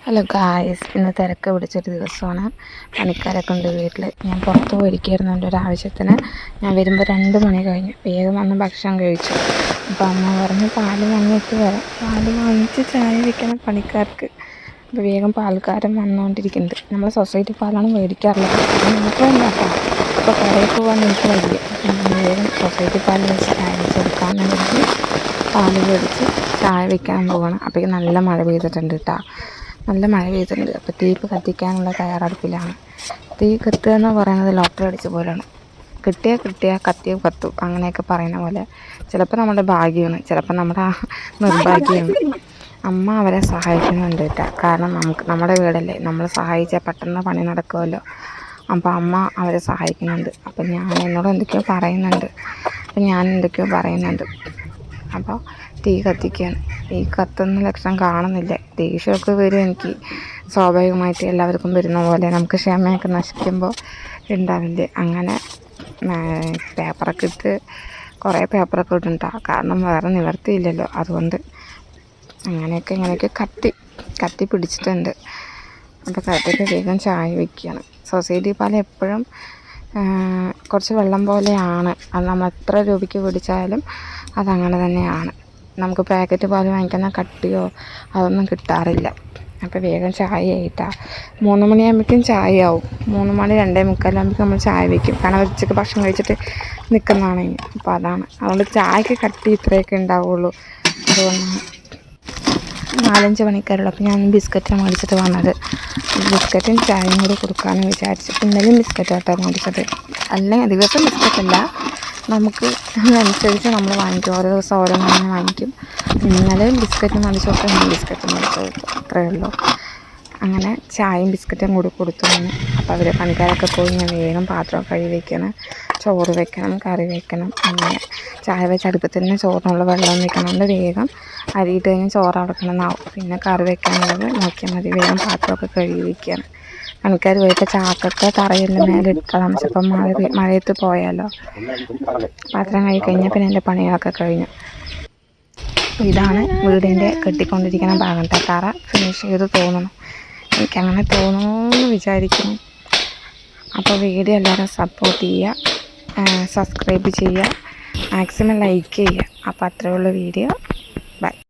Hello guys, ഇന്ന് തിരക്ക് പിടിച്ചൊരു ദിവസമാണ്. പണിക്കാരൊക്കെ ഉണ്ട് വീട്ടിൽ. ഞാൻ പുറത്ത് പോയിരിക്കുകയായിരുന്നു എൻ്റെ ഒരു ആവശ്യത്തിന്. ഞാൻ വരുമ്പോൾ 2 മണി കഴിഞ്ഞു. വേഗം വന്ന് ഭക്ഷണം കഴിച്ചു. അപ്പോൾ അമ്മ പറഞ്ഞു പാല് വാങ്ങിയിട്ട് വരാം. പാല് വാങ്ങിച്ച് ചായ വെക്കണം പണിക്കാർക്ക്. അപ്പോൾ വേഗം പാൽക്കാരൻ വന്നുകൊണ്ടിരിക്കുന്നുണ്ട്. നമ്മൾ സൊസൈറ്റി പാലാണ് മേടിക്കാറുള്ളത്. അത് മാത്രമല്ല കേട്ടോ, അപ്പോൾ കടയിൽ പോകാൻ എനിക്ക് വയ്യ. അപ്പം വേഗം സൊസൈറ്റി പാൽ വെച്ച് ചായ വെച്ച് കൊടുക്കാമെന്ന് കരുതി പാല് മേടിച്ച് ചായ വെക്കാൻ പോകണം. അപ്പോഴേക്കും നല്ല മഴ പെയ്തിട്ടുണ്ട് കേട്ടോ, നല്ല മഴ പെയ്തിട്ടുണ്ട്. അപ്പോൾ തീ കത്തിക്കാനുള്ള തയ്യാറെടുപ്പിലാണ്. തീ കത്തുക എന്ന് പറയുന്നത് ലോട്ടറി അടിച്ച പോലെയാണ്. കിട്ടിയ കത്തിയ കത്തും അങ്ങനെയൊക്കെ പറയുന്ന പോലെ. ചിലപ്പോൾ നമ്മുടെ ഭാഗ്യമാണ്, ചിലപ്പോൾ നമ്മുടെ നിർഭാഗ്യമാണ്. അമ്മ അവരെ സഹായിക്കുന്നുണ്ട് കേട്ടോ. കാരണം നമ്മുടെ വീടല്ലേ, നമ്മൾ സഹായിച്ചാൽ പെട്ടെന്ന് പണി നടക്കുമല്ലോ. അപ്പോൾ അമ്മ അവരെ സഹായിക്കുന്നുണ്ട്. അപ്പം എന്നോട് എന്തൊക്കെയോ പറയുന്നുണ്ട്. അപ്പോൾ തീ കത്തിക്കുകയാണ്. ഈ കത്തുന്ന ലക്ഷണം കാണുന്നില്ല. ദേഷ്യമൊക്കെ വരും എനിക്ക്, സ്വാഭാവികമായിട്ട് എല്ലാവർക്കും വരുന്ന പോലെ. നമുക്ക് ക്ഷമയൊക്കെ നശിക്കുമ്പോൾ ഉണ്ടാവില്ലേ, അങ്ങനെ കുറേ പേപ്പറൊക്കെ ഇട്ടുണ്ടാകും. കാരണം വേറെ നിവർത്തിയില്ലല്ലോ, അതുകൊണ്ട് ഇങ്ങനെയൊക്കെ കത്തി പിടിച്ചിട്ടുണ്ട്. അപ്പോൾ കത്തിയൊക്കെ വേഗം ചായ വയ്ക്കുകയാണ്. സൊസൈറ്റി പാൽ എപ്പോഴും കുറച്ച് വെള്ളം പോലെയാണ്. അത് നമ്മൾ എത്ര രൂപയ്ക്ക് പിടിച്ചാലും അതങ്ങനെ തന്നെയാണ്. നമുക്ക് പാക്കറ്റ് പാൽ വാങ്ങിക്കുന്ന കട്ടിയോ അതൊന്നും കിട്ടാറില്ല. അപ്പോൾ വേഗം ചായ ആയിട്ടാണ്. 3 മണിയാകുമ്പോഴേക്കും ചായ ആവും. 3 മണി 2:45 നമ്മൾ ചായ വയ്ക്കും. കാരണം ഉച്ചയ്ക്ക് ഭക്ഷണം കഴിച്ചിട്ട് നിൽക്കുന്നതാണ്. അപ്പോൾ അതുകൊണ്ട് ചായക്ക് കട്ടി ഇത്രയൊക്കെ ഉണ്ടാവുള്ളൂ. അതുകൊണ്ടാണ് 4-5 മണിക്കാരുള്ളൂ. അപ്പോൾ ഞാൻ ബിസ്ക്കറ്റാണ് മേടിച്ചിട്ട് വന്നത്. ബിസ്ക്കറ്റും ചായയും കൂടി കൊടുക്കാമെന്ന് വിചാരിച്ചു. ഇന്നലെയും ബിസ്ക്കറ്റായിട്ടാണ് മേടിച്ചത്. അല്ലെങ്കിൽ ദിവസം ബിസ്ക്കറ്റല്ല, നമുക്ക് അനുസരിച്ച് നമ്മൾ വാങ്ങിക്കും. ഓരോ ദിവസം ഓരോന്നും വാങ്ങിക്കും. ഇന്നലെ ബിസ്ക്കറ്റ് മേടിച്ചോട്ടെ, ഞാൻ ബിസ്ക്കറ്റ് മേടിച്ചു, അത്രയേ ഉള്ളൂ. അങ്ങനെ ചായയും ബിസ്ക്കറ്റും കൂടി കൊടുത്തു വന്നു. അപ്പോൾ അവർ പണിക്കാരൊക്കെ പോയി ഞാൻ വേഗം പാത്രം കഴുകി വയ്ക്കണം, ചോറ് വെക്കണം, കറി വെക്കണം. അങ്ങനെ ചായ വെച്ച് അടുപ്പത്ത് തന്നെ ചോറിനുള്ള വെള്ളം വെക്കണമുണ്ട്. വേഗം അരിയിട്ട് കഴിഞ്ഞ് ചോറ് അടക്കണമെന്നാവും. പിന്നെ കറി വെക്കാനുള്ളത് നോക്കിയാൽ മതി. വേഗം പാത്രമൊക്കെ കഴുകി വയ്ക്കുകയാണ്. പണിക്കാർ പോയപ്പോൾ ചാക്കൊക്കെ തറയിൻ്റെ മേലെ ഇട്ടതാണ്. ചിലപ്പം മഴയത്ത് പോയാലോ. പാത്രം കഴുകി കഴിഞ്ഞാൽ പിന്നെ എൻ്റെ പണികളൊക്കെ കഴിഞ്ഞു. ഇതാണ് വീടിൻ്റെ കെട്ടിക്കൊണ്ടിരിക്കുന്ന ഭാഗം. തറ ഫിനിഷ് ചെയ്ത് തോന്നണം, എനിക്കങ്ങനെ തോന്നുന്നു വിചാരിക്കുന്നു. അപ്പോൾ വീഡിയോ എല്ലാവരും സപ്പോർട്ട് ചെയ്യുക, സബ്സ്ക്രൈബ് ചെയ്യുക, മാക്സിമം ലൈക്ക് ചെയ്യുക. അപ്പോൾ അത്രയുള്ള വീഡിയോ. ബൈ.